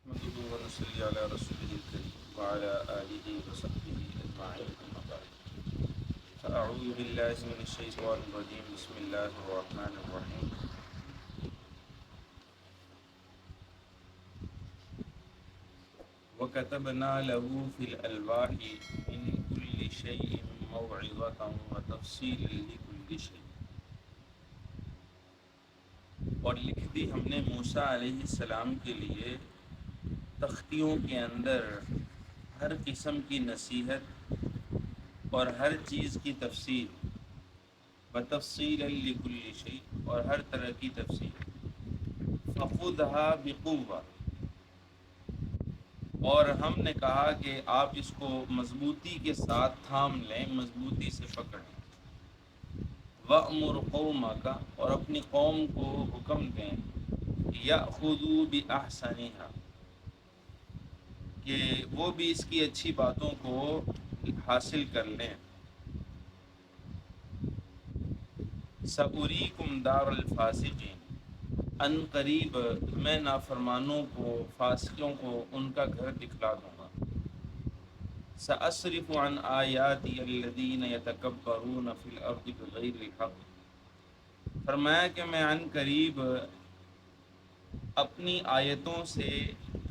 نحمده ونصلي على رسوله الكريم وعلى آله وصحبه أجمعين أما بعد فأعوذ بالله من الشيطان الرجيم بسم الله الرحمن الرحيم وكتبنا له في الألواح من كل شيء موعظة وتفصيلا لكل شيء، اور لکھ دی ہم نے موسیٰ علیہ السلام کے لیے تختیوں کے اندر ہر قسم کی نصیحت اور ہر چیز کی تفصیل، بتفصیل لکل شیء، اور ہر طرح کی تفصیل، فخذها بقوہ، اور ہم نے کہا کہ آپ اس کو مضبوطی کے ساتھ تھام لیں، مضبوطی سے پکڑ لیں، وَأْمُرْ قَوْمَكَ، اور اپنی قوم کو حکم دیں، يَأْخُذُوا بِأَحْسَنِهَا، کہ وہ بھی اس کی اچھی باتوں کو حاصل کر لیں، سَأُرِيكُمْ دَارَ الْفَاسِقِينَ، ان قریب میں نافرمانوں کو، فاسقوں کو ان کا گھر دکھلا دوں گا، سَأَصْرِفُ عَنْ آيَاتِيَ الَّذِينَ يَتَكَبَّرُونَ فِي الْأَرْضِ بِغَيْرِ الْحَقِّ، فرمایا کہ میں عن قریب اپنی آیتوں سے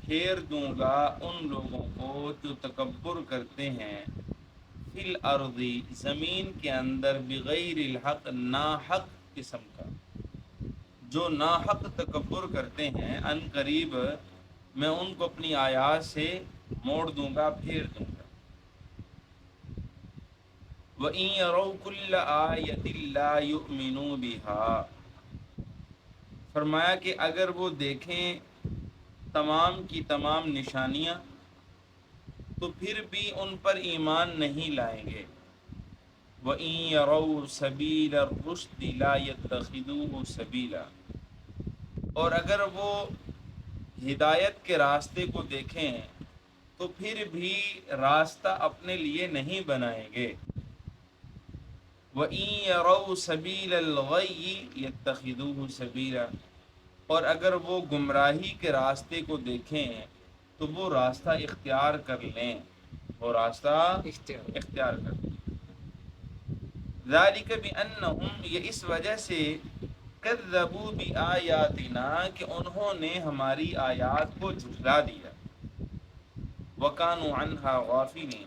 پھیر دوں گا ان لوگوں کو جو تکبر کرتے ہیں، فی الارض، زمین کے اندر، بغیر الحق، ناحق قسم کا، جو ناحق تکبر کرتے ہیں، ان قریب میں ان کو اپنی آیات سے موڑ دوں گا، پھیر دوں گا۔ وَإِن يَرَوْا كُلَّ آیَةٍ لَا يُؤْمِنُوا بِهَا، فرمایا کہ اگر وہ دیکھیں تمام کی تمام نشانیاں تو پھر بھی ان پر ایمان نہیں لائیں گے۔ وَإِن يَرَوْا سَبِيلَ الرُّشْدِ لَا يَتَّخِذُوهُ سَبِيلًا، اور اگر وہ ہدایت کے راستے کو دیکھیں تو پھر بھی راستہ اپنے لیے نہیں بنائیں گے۔ وَإِن يَرَوْا سَبِيلَ الْغَيِّ يَتَّخِذُوهُ سَبِيلًا، اور اگر وہ گمراہی کے راستے کو دیکھیں تو وہ راستہ اختیار کر لیں، وہ راستہ اختیار کر لیں۔ ذَلِكَ بِأَنَّهُمْ، یہ اس وجہ سے، كَذَّبُوا بِآيَاتِنَا، کہ انہوں نے ہماری آیات کو جھٹلا دیا، وَكَانُوا عَنْهَا غَافِلِينَ،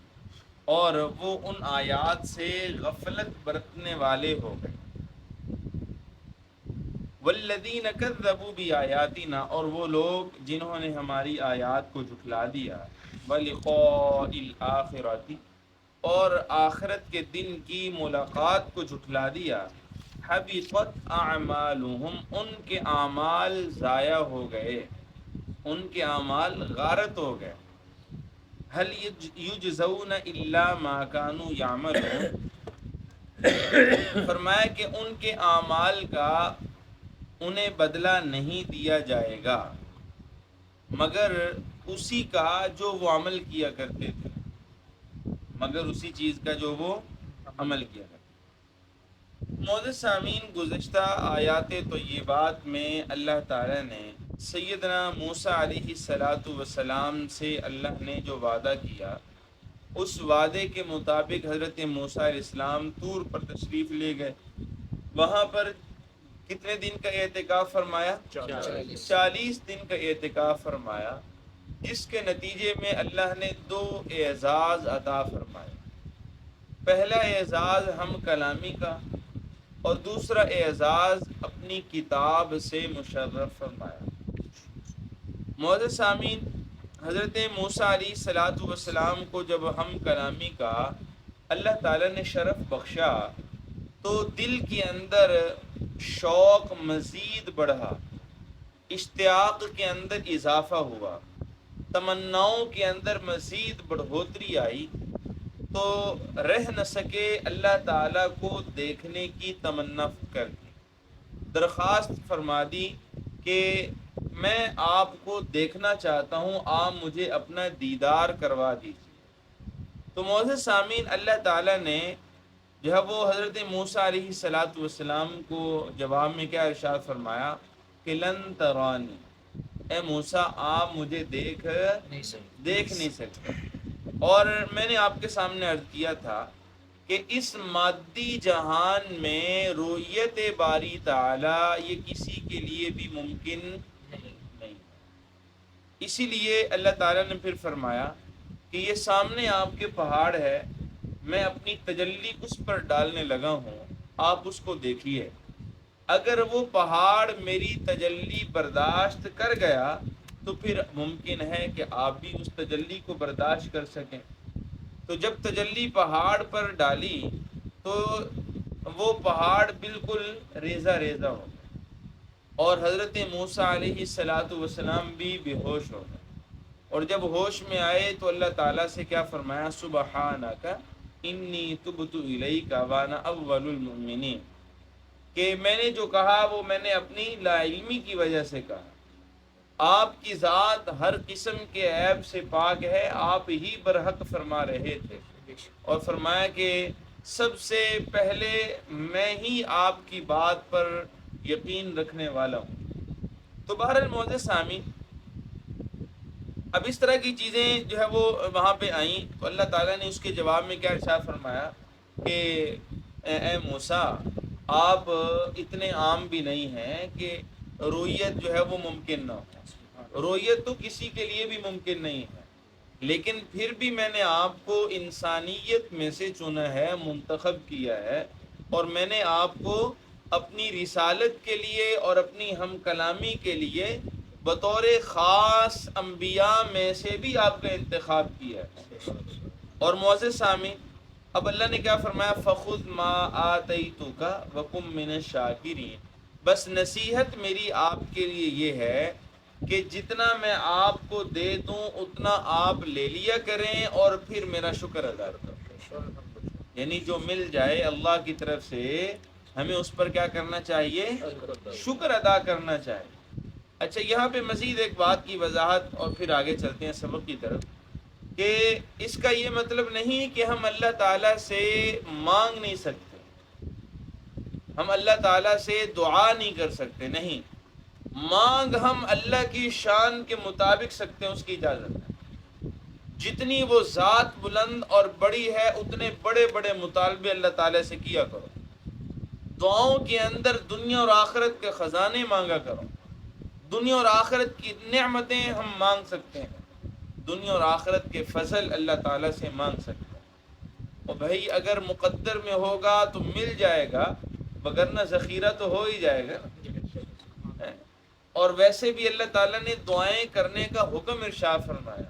اور وہ ان آیات سے غفلت برتنے والے ہو گئے۔ والذین کذبوا بآیاتنا، اور وہ لوگ جنہوں نے ہماری آیات کو جھٹلا دیا، بلقاء الآخرۃ، اور آخرت کے دن کی ملاقات کو جھٹلا دیا، حبطت اعمالہم، ان کے اعمال ضائع ہو گئے، ان کے اعمال غارت ہو گئے۔ هل یجزون الا ما كانوا یعملون، فرمایا کہ ان کے اعمال کا انہیں بدلہ نہیں دیا جائے گا مگر اسی کا جو وہ عمل کیا کرتے تھے، مگر اسی چیز کا جو وہ عمل کیا کرتے تھے۔ معزز سامعین، گزشتہ آیات طیبات میں اللہ تعالیٰ نے سیدنا موسیٰ علیہ السلام سے اللہ نے جو وعدہ کیا، اس وعدے کے مطابق حضرت موسیٰ علیہ السلام طور پر تشریف لے گئے۔ وہاں پر کتنے دن کا اعتکاف فرمایا؟ 40 دن کا اعتکاف فرمایا، جس کے نتیجے میں اللہ نے 2 اعزاز عطا فرمائے۔ پہلا اعزاز ہم کلامی کا، اور دوسرا اعزاز اپنی کتاب سے مشرف فرمایا۔ معزز سامعین، حضرت موسیٰ علیہ السلام کو جب ہم کلامی کا اللہ تعالیٰ نے شرف بخشا تو دل کے اندر شوق مزید بڑھا، اشتیاق کے اندر اضافہ ہوا، تمناؤں کے اندر مزید بڑھوتری آئی، تو رہ نہ سکے، اللہ تعالیٰ کو دیکھنے کی تمنا کر دی، درخواست فرما دی کہ میں آپ کو دیکھنا چاہتا ہوں، آپ مجھے اپنا دیدار کروا دیجیے۔ تو معزز سامعین، اللہ تعالیٰ نے جو ہے وہ حضرت موسیٰ علیہ السلام کو جواب میں کیا ارشاد فرمایا کہ لن ترانی، اے موسیٰ آپ مجھے دیکھ نہیں سکتے. اور میں نے آپ کے سامنے عرض کیا تھا کہ اس مادی جہان میں رؤیت باری تعالی یہ کسی کے لیے بھی ممکن نہیں. اسی لیے اللہ تعالیٰ نے پھر فرمایا کہ یہ سامنے آپ کے پہاڑ ہے، میں اپنی تجلی اس پر ڈالنے لگا ہوں، آپ اس کو دیکھیے. اگر وہ پہاڑ میری تجلی برداشت کر گیا تو پھر ممکن ہے کہ آپ بھی اس تجلی کو برداشت کر سکیں. تو جب تجلی پہاڑ پر ڈالی تو وہ پہاڑ بالکل ریزہ ریزہ ہو گیا اور حضرت موسیٰ علیہ السلام بھی بے ہوش ہو گئے. اور جب ہوش میں آئے تو اللہ تعالیٰ سے کیا فرمایا؟ سبحانک انی تبت الیک وانا اول المؤمنین، کہ میں نے جو کہا وہ میں نے اپنی لا علمی کی وجہ سے کہا. آپ کی ذات ہر قسم کے عیب سے پاک ہے، آپ ہی برحق فرما رہے تھے. اور فرمایا کہ سب سے پہلے میں ہی آپ کی بات پر یقین رکھنے والا ہوں. تو بہرحال معزز سامعین، اب اس طرح کی چیزیں جو ہے وہ وہاں پہ آئیں تو اللہ تعالیٰ نے اس کے جواب میں کیا ارشاد فرمایا کہ اے موسیٰ آپ اتنے عام بھی نہیں ہیں کہ رؤیت جو ہے وہ ممکن نہ ہو. رؤیت تو کسی کے لیے بھی ممکن نہیں ہے، لیکن پھر بھی میں نے آپ کو انسانیت میں سے چنا ہے، منتخب کیا ہے، اور میں نے آپ کو اپنی رسالت کے لیے اور اپنی ہم کلامی کے لیے بطور خاص انبیاء میں سے بھی آپ کا انتخاب کیا ہے. اور معزز سامعین، اب اللہ نے کیا فرمایا؟ فَخُذْ مَا آتَيْتُكَ وَكُن مِّنَ الشَّاكِرِينَ. بس نصیحت میری آپ کے لیے یہ ہے کہ جتنا میں آپ کو دے دوں اتنا آپ لے لیا کریں اور پھر میرا شکر ادا کریں. یعنی جو مل جائے اللہ کی طرف سے ہمیں اس پر کیا کرنا چاہیے؟ شکر ادا کرنا چاہیے. اچھا، یہاں پہ مزید ایک بات کی وضاحت اور پھر آگے چلتے ہیں سبق کی طرف، کہ اس کا یہ مطلب نہیں کہ ہم اللہ تعالیٰ سے مانگ نہیں سکتے، ہم اللہ تعالیٰ سے دعا نہیں کر سکتے. نہیں، مانگ ہم اللہ کی شان کے مطابق سکتے ہیں، اس کی اجازت ہے. جتنی وہ ذات بلند اور بڑی ہے اتنے بڑے بڑے مطالبے اللہ تعالیٰ سے کیا کرو. دعاؤں کے اندر دنیا اور آخرت کے خزانے مانگا کرو. دنیا اور آخرت کی نعمتیں ہم مانگ سکتے ہیں، دنیا اور آخرت کے فضل اللہ تعالیٰ سے مانگ سکتے ہیں. اور بھائی اگر مقدر میں ہوگا تو مل جائے گا، وگرنہ ذخیرہ تو ہو ہی جائے گا. اور ویسے بھی اللہ تعالیٰ نے دعائیں کرنے کا حکم ارشاد فرمایا،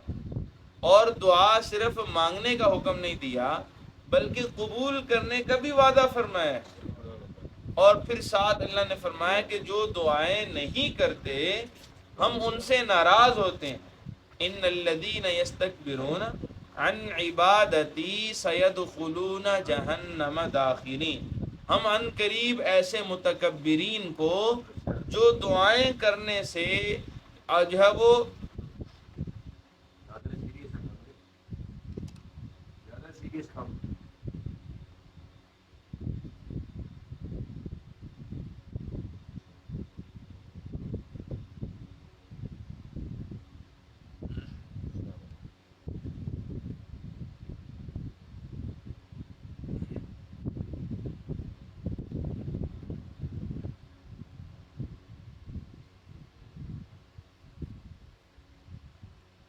اور دعا صرف مانگنے کا حکم نہیں دیا بلکہ قبول کرنے کا بھی وعدہ فرمایا. اور پھر ساتھ اللہ نے فرمایا کہ جو دعائیں نہیں کرتے ہم ان سے ناراض ہوتے ہیں. ان الذین یستکبرون عن عبادتی سیدخلون جہنم داخرین. ہم ان قریب ایسے متکبرین کو جو دعائیں کرنے سے جو ہے وہ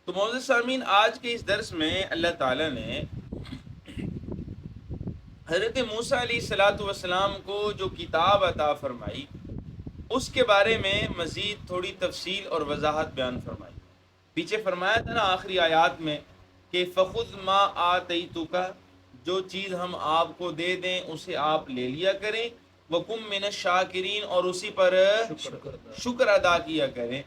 تو معزز سامعین، آج کے اس درس میں اللہ تعالیٰ نے حضرت موسیٰ علیہ السلام کو جو کتاب عطا فرمائی اس کے بارے میں مزید تھوڑی تفصیل اور وضاحت بیان فرمائی. پیچھے فرمایا تھا نا آخری آیات میں کہ فَخُذْ مَا آتَيْتُكَ، جو چیز ہم آپ کو دے دیں اسے آپ لے لیا کریں، وَكُن مِّنَ الشَّاكِرِينَ، اور اسی پر شکر ادا کیا کریں.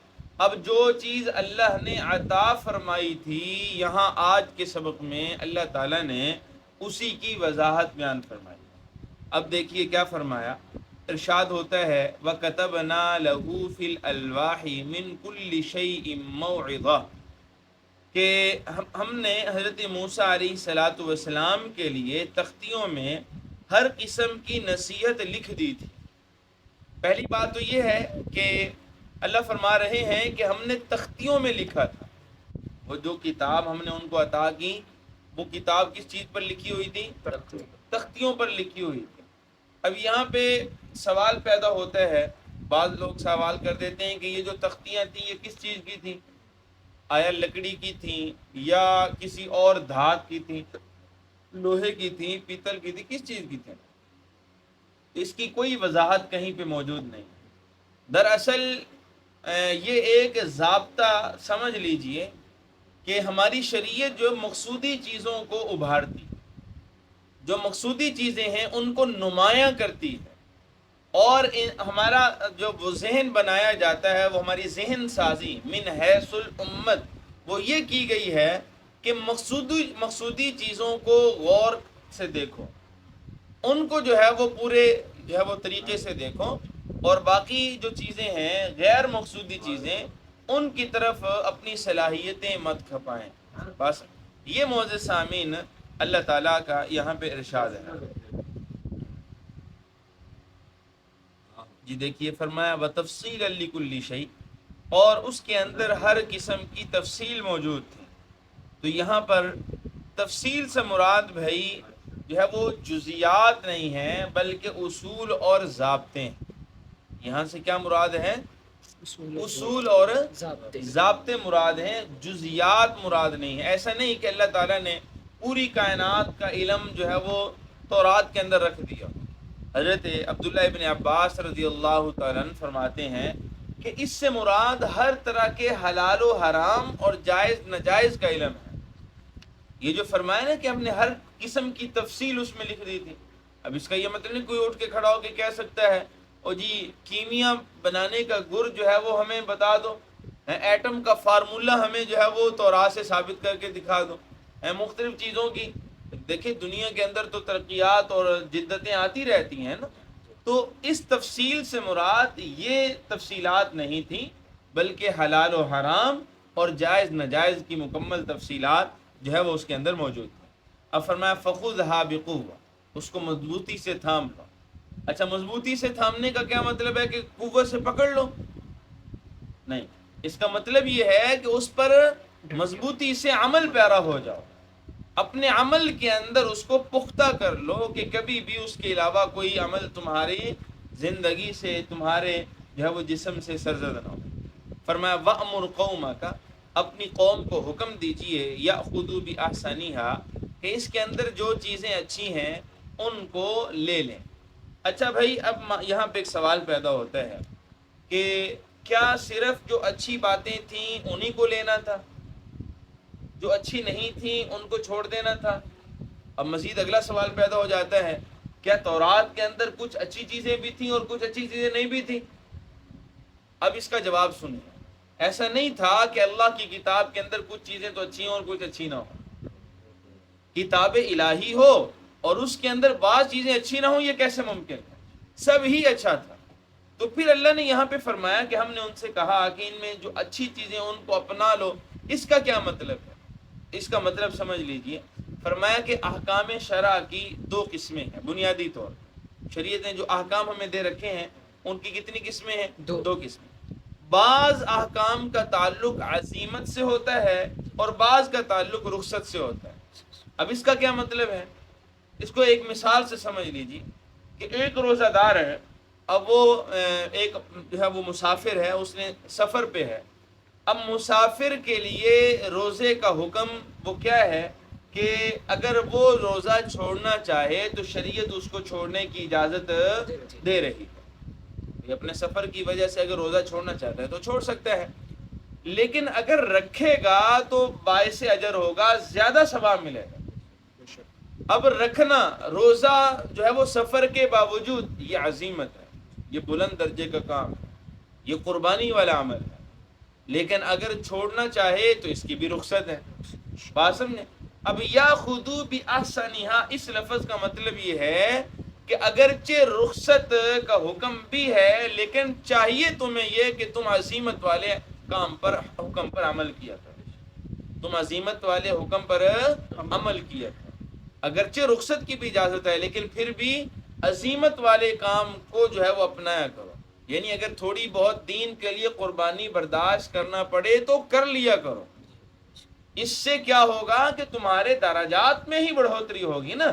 اب جو چیز اللہ نے عطا فرمائی تھی یہاں آج کے سبق میں اللہ تعالیٰ نے اسی کی وضاحت بیان فرمائی. اب دیکھیے کیا فرمایا، ارشاد ہوتا ہے وَكَتَبْنَا لَهُ فِي الْأَلْوَاحِ مِنْ كُلِّ شَيْءٍ مَوْعِظَةً، کہ ہم نے حضرت موسیٰ علیہ السلام کے لیے تختیوں میں ہر قسم کی نصیحت لکھ دی تھی. پہلی بات تو یہ ہے کہ اللہ فرما رہے ہیں کہ ہم نے تختیوں میں لکھا تھا، وہ جو کتاب ہم نے ان کو عطا کی وہ کتاب کس چیز پر لکھی ہوئی تھی؟ تختیوں پر لکھی ہوئی تھی۔ اب یہاں پہ سوال پیدا ہوتا ہے، بعض لوگ سوال کر دیتے ہیں کہ یہ جو تختیاں تھیں یہ کس چیز کی تھیں؟ آیا لکڑی کی تھیں یا کسی اور دھات کی تھیں، لوہے کی تھیں، پیتل کی تھی، کس چیز کی تھیں؟ اس کی کوئی وضاحت کہیں پہ موجود نہیں۔ دراصل یہ ایک ضابطہ سمجھ لیجئے کہ ہماری شریعت جو مقصودی چیزوں کو ابھارتی، جو مقصودی چیزیں ہیں ان کو نمایاں کرتی ہے، اور ہمارا جو وہ ذہن بنایا جاتا ہے، وہ ہماری ذہن سازی من حیث الامت وہ یہ کی گئی ہے کہ مقصودی چیزوں کو غور سے دیکھو، ان کو جو ہے وہ پورے جو ہے وہ طریقے سے دیکھو، اور باقی جو چیزیں ہیں غیر مقصودی چیزیں ان کی طرف اپنی صلاحیتیں مت کھپائیں۔ بس یہ معزز سامعین اللہ تعالیٰ کا یہاں پہ ارشاد ہے۔ جی دیکھیے فرمایا وَتَفْصِيلًا لِكُلِّ شَيْءٍ، اور اس کے اندر ہر قسم کی تفصیل موجود تھی۔ تو یہاں پر تفصیل سے مراد بھائی جو ہے وہ جزیات نہیں ہیں بلکہ اصول اور ضابطے ہیں۔ یہاں سے کیا مراد ہے؟ اصول اور ضابطے مراد ہیں، جزیات مراد نہیں ہے۔ ایسا نہیں کہ اللہ تعالیٰ نے پوری کائنات کا علم جو ہے وہ تورات کے اندر رکھ دیا۔ حضرت عبداللہ ابن عباس رضی اللہ تعالیٰ عنہ فرماتے ہیں کہ اس سے مراد ہر طرح کے حلال و حرام اور جائز ناجائز کا علم ہے۔ یہ جو فرمایا نا کہ ہم نے ہر قسم کی تفصیل اس میں لکھ دی تھی، اب اس کا یہ مطلب نہیں کوئی اٹھ کے کھڑا ہو کے کہہ سکتا ہے اور جی کیمیا بنانے کا گر جو ہے وہ ہمیں بتا دو، ایٹم کا فارمولہ ہمیں جو ہے وہ تورات سے ثابت کر کے دکھا دو، مختلف چیزوں کی۔ دیکھیں دنیا کے اندر تو ترقیات اور جدتیں آتی رہتی ہیں نا، تو اس تفصیل سے مراد یہ تفصیلات نہیں تھیں بلکہ حلال و حرام اور جائز ناجائز کی مکمل تفصیلات جو ہے وہ اس کے اندر موجود تھی۔ اب فرمایا فَخُذْهَا بِقُوَّةٍ، اس کو مضبوطی سے تھام لو۔ اچھا مضبوطی سے تھامنے کا کیا مطلب ہے کہ قوت سے پکڑ لو؟ نہیں، اس کا مطلب یہ ہے کہ اس پر مضبوطی سے عمل پیرا ہو جاؤ، اپنے عمل کے اندر اس کو پختہ کر لو کہ کبھی بھی اس کے علاوہ کوئی عمل تمہاری زندگی سے، تمہارے جو ہے وہ جسم سے سرزد نہ ہو۔ فرمایا وَأْمُرْ قَوْمَكَ، اپنی قوم کو حکم دیجئے یَأْخُذُوا بِأَحْسَنِهَا، کہ اس کے اندر جو چیزیں اچھی ہیں ان کو لے لیں۔ اچھا بھائی اب یہاں پہ ایک سوال پیدا ہوتا ہے کہ کیا صرف جو اچھی باتیں تھیں انہی کو لینا تھا، جو اچھی نہیں تھیں ان کو چھوڑ دینا تھا؟ اب مزید اگلا سوال پیدا ہو جاتا ہے کیا تورات کے اندر کچھ اچھی چیزیں بھی تھیں اور کچھ اچھی چیزیں نہیں بھی تھیں؟ اب اس کا جواب سنیں، ایسا نہیں تھا کہ اللہ کی کتاب کے اندر کچھ چیزیں تو اچھی ہوں اور کچھ اچھی نہ ہوں۔ کتاب الہی ہو اور اس کے اندر بعض چیزیں اچھی نہ ہوں، یہ کیسے ممکن ہے؟ سب ہی اچھا تھا۔ تو پھر اللہ نے یہاں پہ فرمایا کہ ہم نے ان سے کہا کہ ان میں جو اچھی چیزیں ان کو اپنا لو۔ اس کا کیا مطلب ہے؟ اس کا مطلب سمجھ لیجئے، فرمایا کہ احکام شرع کی دو قسمیں ہیں بنیادی طور پر۔ شریعت نے جو احکام ہمیں دے رکھے ہیں ان کی کتنی قسمیں ہیں؟ دو قسمیں۔ بعض احکام کا تعلق عزیمت سے ہوتا ہے اور بعض کا تعلق رخصت سے ہوتا ہے۔ اب اس کا کیا مطلب ہے؟ اس کو ایک مثال سے سمجھ لیجیے کہ ایک روزہ دار ہے، اب وہ ایک جو ہے وہ مسافر ہے، اس نے سفر پہ ہے۔ اب مسافر کے لیے روزے کا حکم وہ کیا ہے کہ اگر وہ روزہ چھوڑنا چاہے تو شریعت اس کو چھوڑنے کی اجازت دے رہی ہے۔ اپنے سفر کی وجہ سے اگر روزہ چھوڑنا چاہتا ہے تو چھوڑ سکتا ہے، لیکن اگر رکھے گا تو باعث اجر ہوگا، زیادہ ثواب ملے گا۔ اب رکھنا روزہ جو ہے وہ سفر کے باوجود یہ عزیمت ہے، یہ بلند درجے کا کام ہے، یہ قربانی والا عمل ہے، لیکن اگر چھوڑنا چاہے تو اس کی بھی رخصت ہے۔ بات سمجھیں؟ اب یاخذوا باحسنھا، اس لفظ کا مطلب یہ ہے کہ اگرچہ رخصت کا حکم بھی ہے لیکن چاہیے تمہیں یہ کہ تم عزیمت والے حکم پر عمل کیا کرو، تم عزیمت والے حکم پر عمل کیا کرو۔ اگرچہ رخصت کی بھی اجازت ہے لیکن پھر بھی عزیمت والے کام کو جو ہے وہ اپنایا کرو۔ یعنی اگر تھوڑی بہت دین کے لیے قربانی برداشت کرنا پڑے تو کر لیا کرو. اس سے کیا ہوگا کہ تمہارے درجات میں ہی بڑھوتری ہوگی نا.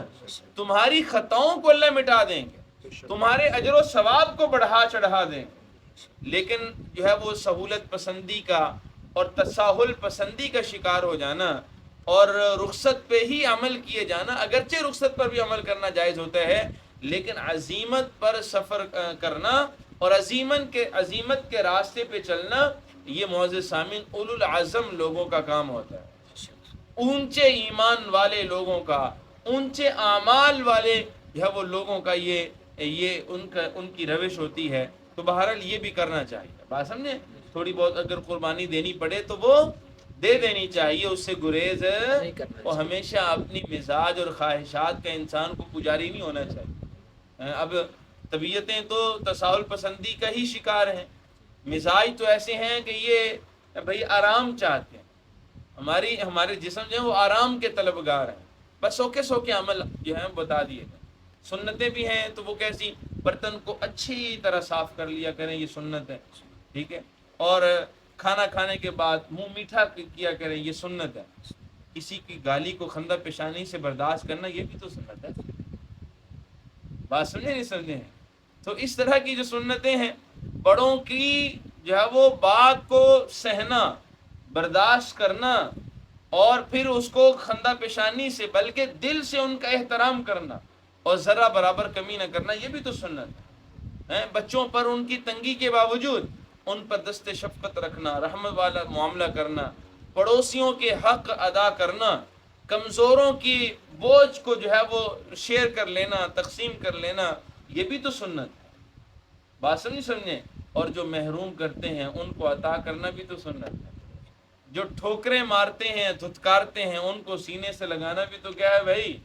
تمہاری خطاؤں کو اللہ مٹا دیں گے, تمہارے اجر و ثواب کو بڑھا چڑھا دیں گے. لیکن جو ہے وہ سہولت پسندی کا اور تساہل پسندی کا شکار ہو جانا اور رخصت پہ ہی عمل کیے جانا, اگرچہ رخصت پر بھی عمل کرنا جائز ہوتا ہے, لیکن عزیمت پر سفر کرنا اور عزیمت کے راستے پہ چلنا, یہ معزز سامعین اولو العزم لوگوں کا کام ہوتا ہے. اونچے ایمان والے لوگوں کا, اونچے اعمال والے جو ہے وہ لوگوں کا یہ ان کی روش ہوتی ہے. تو بہرحال یہ بھی کرنا چاہیے. بات سمجھے, تھوڑی بہت اگر قربانی دینی پڑے تو وہ دے دینی چاہیے, اس سے گریز اور ہمیشہ اپنی مزاج اور خواہشات کا انسان کو پجاری نہیں ہونا چاہیے. اب طبیعتیں تو تساہل پسندی کا ہی شکار ہیں, مزاج تو ایسے ہیں کہ یہ بھئی آرام چاہتے ہیں. ہمارے جسم جو ہیں وہ آرام کے طلبگار ہیں, بس سوکے عمل جو ہیں بتا دیے گئے. سنتیں بھی ہیں تو وہ کیسی, برتن کو اچھی طرح صاف کر لیا کریں, یہ سنت ہے, ٹھیک ہے. اور کھانا کھانے کے بعد منہ میٹھا کیا کریں, یہ سنت ہے. کسی کی گالی کو خندہ پیشانی سے برداشت کرنا, یہ بھی تو سنت ہے. بات سمجھے نہیں سمجھے ہیں؟ تو اس طرح کی جو سنتیں ہیں, بڑوں کی جو ہے وہ بات کو سہنا, برداشت کرنا, اور پھر اس کو خندہ پیشانی سے بلکہ دل سے ان کا احترام کرنا اور ذرا برابر کمی نہ کرنا, یہ بھی تو سنت ہے. بچوں پر ان کی تنگی کے باوجود ان پر دست شفقت رکھنا, رحمت والا معاملہ کرنا, پڑوسیوں کے حق ادا کرنا, کمزوروں کی بوجھ کو جو ہے وہ شیئر کر لینا, تقسیم کر لینا, یہ بھی تو سنت ہے. بات سمجھیں. اور جو محروم کرتے ہیں ان کو عطا کرنا بھی تو سنت ہے. جو ٹھوکریں مارتے ہیں, دھتکارتے ہیں, ان کو سینے سے لگانا بھی تو کیا ہے بھائی,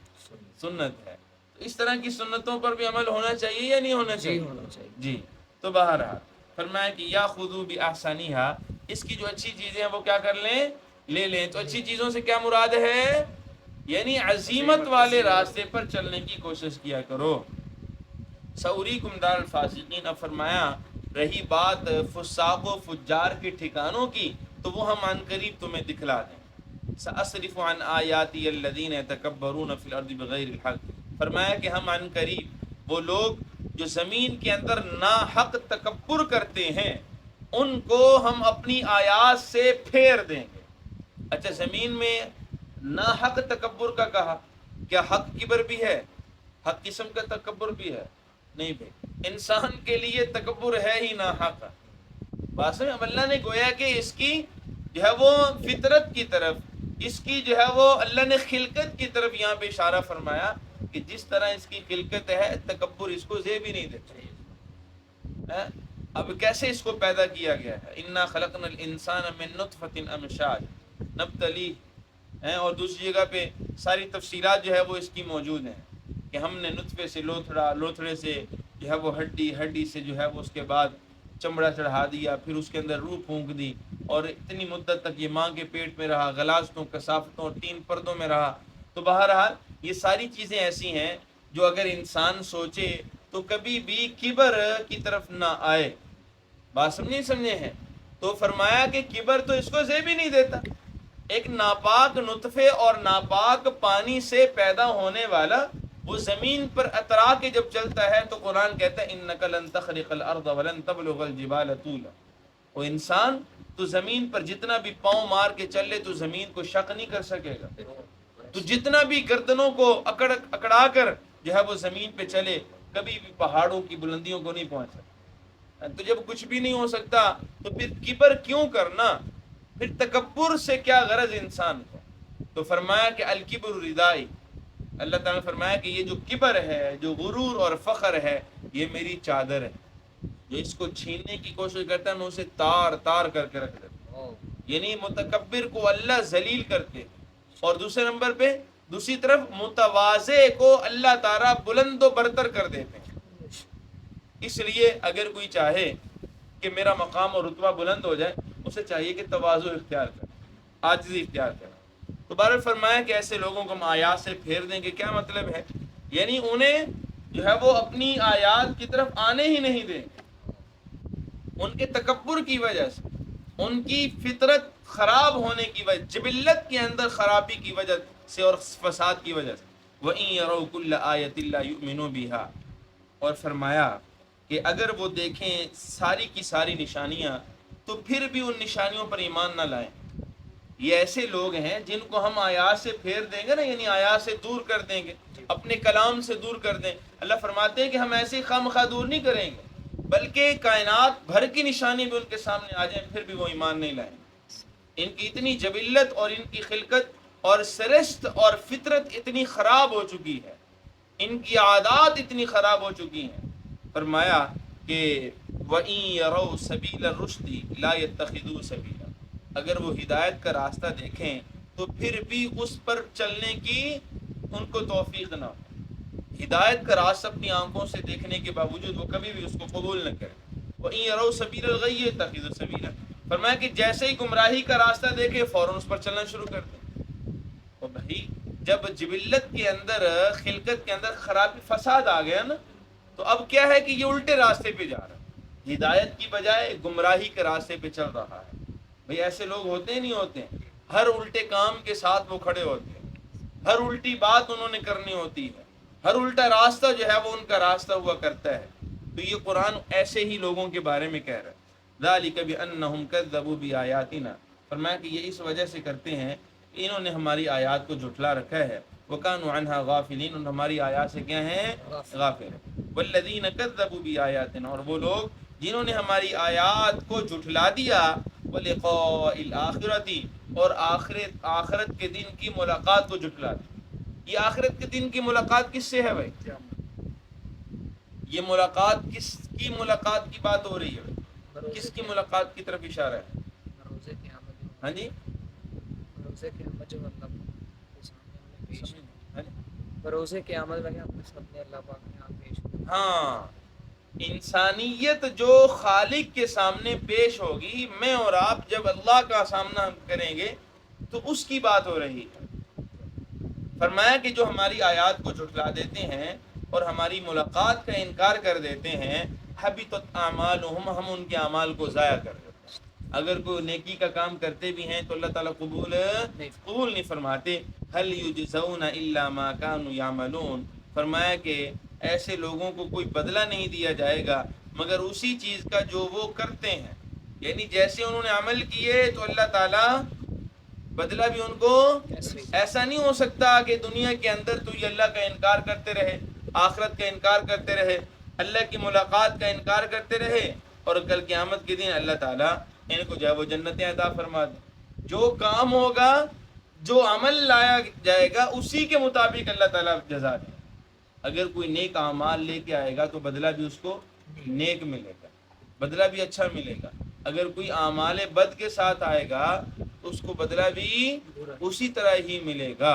سنت ہے. تو اس طرح کی سنتوں پر بھی عمل ہونا چاہیے یا نہیں ہونا چاہیے؟ جی. تو بہرحال فرمایا کہ یا خذو باحسنھا, اس کی جو اچھی چیزیں ہیں وہ کیا کر لیں, لے لیں. تو اچھی چیزوں سے کیا مراد ہے, یعنی عزیمت والے راستے پر چلنے کی کوشش کیا کرو. سوریکم دار الفاسقین, اب فرمایا رہی بات فساق و فجار کے ٹھکانوں کی, تو وہ ہم عن قریب تمہیں دکھلا دیں. سأصرف عن آیاتی الذین یتکبرون فی الارض بغیر الحق, فرمایا کہ ہم عن قریب وہ لوگ جو زمین کے اندر ناحق تکبر کرتے ہیں ان کو ہم اپنی آیات سے پھیر دیں گے. اچھا, زمین میں ناحق تکبر کا کہا, کیا حق کبر بھی ہے, حق قسم کا تکبر بھی ہے؟ نہیں بھائی, انسان کے لیے تکبر ہے ہی ناحق. بات میں اللہ نے گویا کہ اس کی جو ہے وہ فطرت کی طرف, اس کی جو ہے وہ اللہ نے خلقت کی طرف یہاں پہ اشارہ فرمایا کہ جس طرح اس کی خلقت ہے تکبر اس کو زیب ہی نہیں دیتا. اب کیسے اس کو پیدا کیا گیا ہے, انا خلقنا الانسان من نطفۃ امشاج نبتلیہ, اور دوسری جگہ پہ ساری تفصیلات جو ہے وہ اس کی موجود ہیں کہ ہم نے نطفے سے لوتھڑا, لوتھڑے سے جو ہے وہ ہڈی سے جو ہے وہ اس کے بعد چمڑا چڑھا دیا, پھر اس کے اندر روح پھونک دی, اور اتنی مدت تک یہ ماں کے پیٹ میں رہا, غلاظتوں, کثافتوں اور 3 پردوں میں رہا. تو بہرحال یہ ساری چیزیں ایسی ہیں جو اگر انسان سوچے تو کبھی بھی کبر کی طرف نہ آئے. بات سمجھے ہیں؟ تو فرمایا کہ کبر تو اس کو زیب ہی نہیں دیتا. ایک ناپاک نطفے اور ناپاک پانی سے پیدا ہونے والا وہ زمین پر اترا کے جب چلتا ہے تو قرآن کہتا ہے انک لن تخرق الارض ولن تبلغ الجبال طولا. وہ انسان تو زمین پر جتنا بھی پاؤں مار کے چلے تو زمین کو شق نہیں کر سکے گا, تو جتنا بھی گردنوں کو اکڑا کر جو ہے وہ زمین پہ چلے کبھی بھی پہاڑوں کی بلندیوں کو نہیں پہنچ سکتا. تو جب کچھ بھی نہیں ہو سکتا تو پھر کبر کیوں کرنا, پھر تکبر سے کیا غرض انسان کو. تو فرمایا کہ الکبر ردائی, اللہ تعالیٰ نے فرمایا کہ یہ جو کبر ہے, جو غرور اور فخر ہے, یہ میری چادر ہے. جو اس کو چھیننے کی کوشش کرتا ہے میں اسے تار تار کر کے رکھ دیتا ہوں. یعنی متکبر کو اللہ ذلیل کرتے, اور دوسرے نمبر پہ دوسری طرف متواضع کو اللہ تعالیٰ بلند و برتر کر دیتے ہیں. اس لیے اگر کوئی چاہے کہ میرا مقام اور رتبہ بلند ہو جائے, اسے چاہیے کہ تواضع اختیار کرے, عاجزی اختیار کرے. تو بہرحال فرمایا کہ ایسے لوگوں کو ہم آیات سے پھیر دیں گے. کیا مطلب ہے, یعنی انہیں جو ہے وہ اپنی آیات کی طرف آنے ہی نہیں دیں گے. ان کے تکبر کی وجہ سے، ان کی فطرت خراب ہونے کی وجہ، جبلت کے اندر خرابی کی وجہ سے اور فساد کی وجہ سے، وَإِن يَرَوْا كُلَّ آيَةٍ لَا يُؤْمِنُوا بِهَا، اور فرمایا کہ اگر وہ دیکھیں ساری کی ساری نشانیاں تو پھر بھی ان نشانیوں پر ایمان نہ لائیں۔ یہ ایسے لوگ ہیں جن کو ہم آیات سے پھیر دیں گے نا، یعنی آیات سے دور کر دیں گے، اپنے کلام سے دور کر دیں۔ اللہ فرماتے ہیں کہ ہم ایسے خواہ دور نہیں کریں گے، بلکہ کائنات بھر کی نشانی بھی ان کے سامنے آ جائیں پھر بھی وہ ایمان نہیں لائیں گے۔ ان کی اتنی جبلت اور ان کی خلقت اور سرشت اور فطرت اتنی خراب ہو چکی ہے، ان کی عادات اتنی خراب ہو چکی ہیں۔ فرمایا کہ وَإِن يَرَوْا سَبِيلَ الرُّشْدِ لَا يَتَّخِذُوهُ سَبِيلًا، اگر وہ ہدایت کا راستہ دیکھیں تو پھر بھی اس پر چلنے کی ان کو توفیق نہ ہو۔ ہدایت کا راستہ اپنی آنکھوں سے دیکھنے کے باوجود وہ کبھی بھی اس کو قبول نہ کریں۔ وَإِن يَرَوْا سَبِيلَ الْغَيِّ يَتَّخِذُوهُ سَبِيلًا، فرمایا کہ جیسے ہی گمراہی کا راستہ دیکھے فوراً اس پر چلنا شروع کر دیں۔ اور بھائی جب جبلت کے اندر، خلقت کے اندر خرابی فساد آ گیا نا، تو اب کیا ہے کہ یہ الٹے راستے پہ جا رہا ہے، ہدایت کی بجائے گمراہی کے راستے پہ چل رہا ہے۔ بھئی ایسے لوگ ہوتے ہیں نہیں ہوتے ہیں؟ ہر الٹے کام کے ساتھ وہ کھڑے ہوتے ہیں، ہر الٹی بات انہوں نے کرنی ہوتی ہے، ہر الٹا راستہ جو ہے وہ ان کا راستہ ہوا کرتا ہے۔ تو یہ قرآن ایسے ہی لوگوں کے بارے میں کہہ رہا ہے، ذَلِكَ بِأَنَّهُمْ كَذَّبُوا بِآيَاتِنَا، فرمایا کہ یہ اس وجہ سے کرتے ہیں کہ انہوں نے ہماری آیات کو جھٹلا رکھا ہے، وَكَانُوا عَنْهَا غَافِلِينَ، اور ہماری آیات سے کیا ہیں؟ غافل ہیں۔ وَالَّذِينَ كَذَّبُوا بِآيَاتِنَا، اور وہ لوگ جنہوں نے ہماری آیات کو جھٹلا دیا، وَلِقَاءِ الْآخِرَةِ، اور آخرت کے دن کی ملاقات کو جھٹلا دیا۔ یہ آخرت کے دن کی ملاقات کس سے ہے بھائی؟ یہ ملاقات کس کی ملاقات کی بات ہو رہی ہے بھائی؟ کس کی ملاقات کی طرف اشارہ ہے؟ روزے قیامت، ہاں جی، روزے قیامت جو مطلب کے سامنے ہمیں پیش ہے، ہاں جی؟ روزے قیامت میں اپنے سامنے اللہ پاک نے آپ پیش ہے۔ ہاں، انسانیت جو خالق کے سامنے پیش ہوگی، میں اور آپ جب اللہ کا سامنا کریں گے تو اس کی بات ہو رہی ہے۔ فرمایا کہ جو ہماری آیات کو جھٹلا دیتے ہیں اور ہماری ملاقات کا انکار کر دیتے ہیں، حبطت اعمالہم، ہم ان کے اعمال کو ضائع کر دیتے ہیں۔ اگر کوئی نیکی کا کام کرتے بھی ہیں تو اللہ تعالیٰ قبول نہیں فرماتے۔ هل یجزون الا ما كانوا يعملون، فرمایا کہ ایسے لوگوں کو کوئی بدلہ نہیں دیا جائے گا مگر اسی چیز کا جو وہ کرتے ہیں، یعنی جیسے انہوں نے عمل کیے تو اللہ تعالیٰ بدلہ بھی ان کو ایسا نہیں ہو سکتا کہ دنیا کے اندر تو یہ اللہ کا انکار کرتے رہے، آخرت کا انکار کرتے رہے، اللہ کی ملاقات کا انکار کرتے رہے، اور کل قیامت کے دن اللہ تعالیٰ ان کو جو ہے وہ جنتیں عطا فرما دے۔ جو کام ہوگا، جو عمل لایا جائے گا، اسی کے مطابق اللہ تعالیٰ جزا دے۔ اگر کوئی نیک اعمال لے کے آئے گا تو بدلہ بھی اس کو نیک ملے گا، بدلہ بھی اچھا ملے گا۔ اگر کوئی اعمال بد کے ساتھ آئے گا تو اس کو بدلہ بھی اسی طرح ہی ملے گا۔